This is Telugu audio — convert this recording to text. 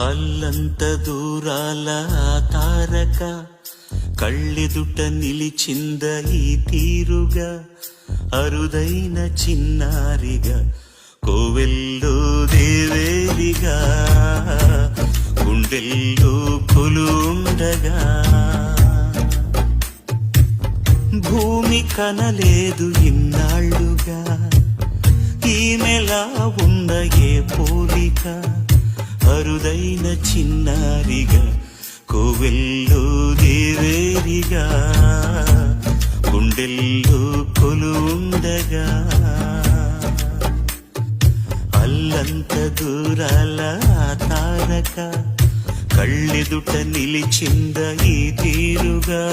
అల్లంత దూరాల తారక కళ్ళెదుట నిలిచింద ఈ తీరుగా అరుదైన చిన్నారిగా కోవెల్లో దేవేరిగా గుండెల్లో కొలుండగా భూమి కనలేదు ఇన్నాళ్ళుగా ఈమెలా ఉన్న ఏ పోలిక అరుదైన చిన్నారిగా కోవెల్లో దేవేరిగా గుండెల్లో కొలుండగా అల్లంత దూరాల తారక కళ్ళెదుట నిలిచింద ఈ తీరుగా